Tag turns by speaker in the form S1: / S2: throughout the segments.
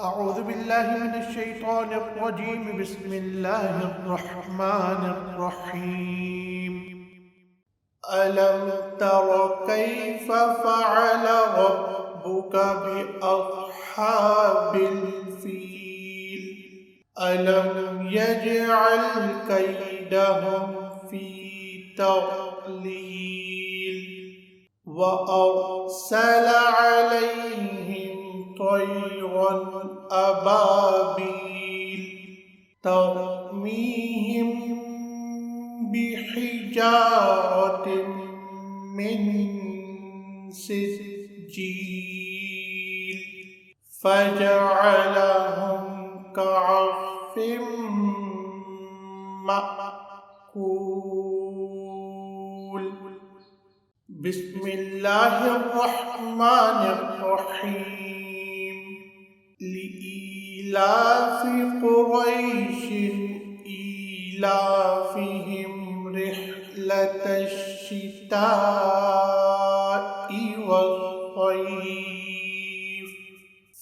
S1: أعوذ بالله من الشيطان الرجيم بسم الله الرحمن الرحيم ألم تر كيف فعل ربك بأصحاب الفيل ألم يجعل كيدهم في تضليل وأرسل عليهم طيرا أبابيل ترميهم بحجارة من سجيل فجعلهم كعصف مأكول بسم الله الرحمن الرحيم لإيلاف قريش إيلافهم رحلة الشتاء والصيف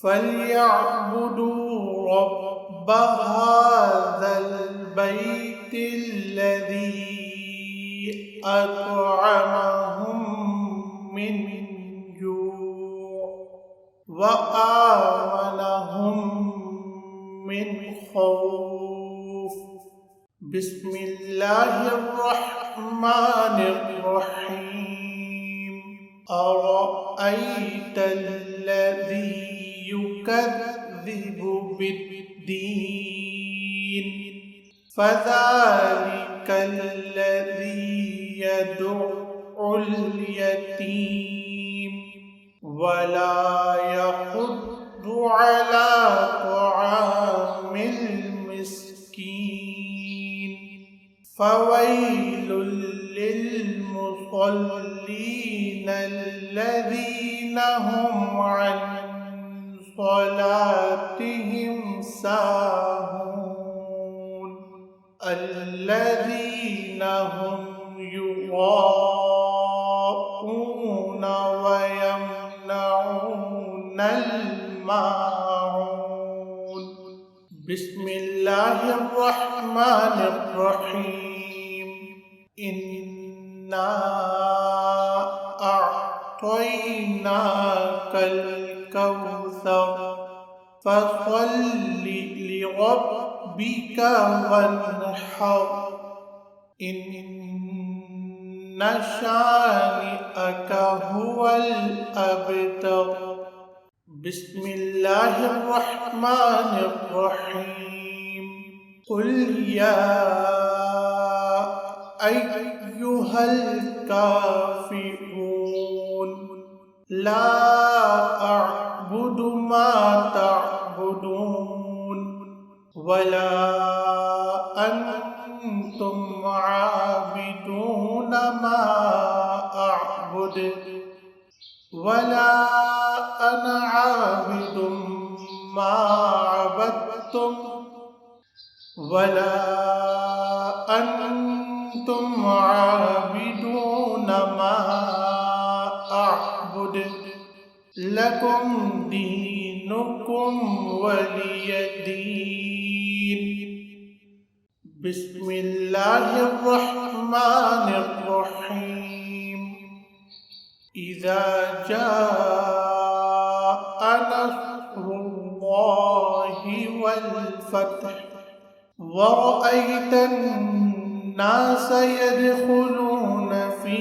S1: فليعبدوا رب هذا البيت الذي أطعمهم من جوع وآمنهم من خوف بسم الله الرحمن الرحيم أرأيت الذي يكذب بالدين فذلك الذي يدع اليتيم ولا يحض على طعام المسكين فويل للمصلين الذين هم عن صلاتهم ساهون الذين هم يراءون ويمنعون الماعون بسم الله الرحمن الرحيم إنا أعطيناك الكوثر فصل لربك وانحر إن شانئك هو الأبتر بسم الله الرحمن الرحيم قل يا أيها الكافرون لا أعبد ما تعبدون ولا أنتم عابدون ما أعبد ولا أنا عابد ما عبدتم ولا أنتم عابدون ما أعبد لكم دينكم ولي دين بسم الله الرحمن الرحيم إذا جاء نصر الله والفتح ورأيت الناس يدخلون في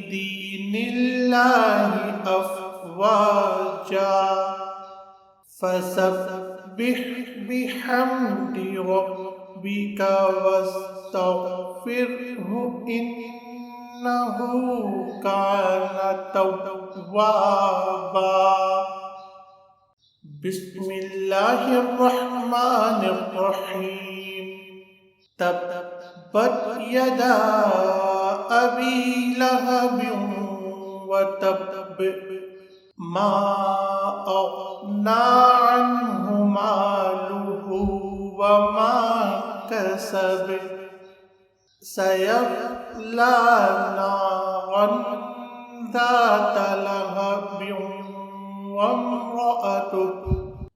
S1: دين الله أفواجا فسبح بحمد ربك واستغفره إنه كان توابا بسم الله الرحمن الرحيم تبت يدا أبي لهب وتب ما أغنى عنه ماله وما كسب سيصلى نارا ذات لهب وامرأته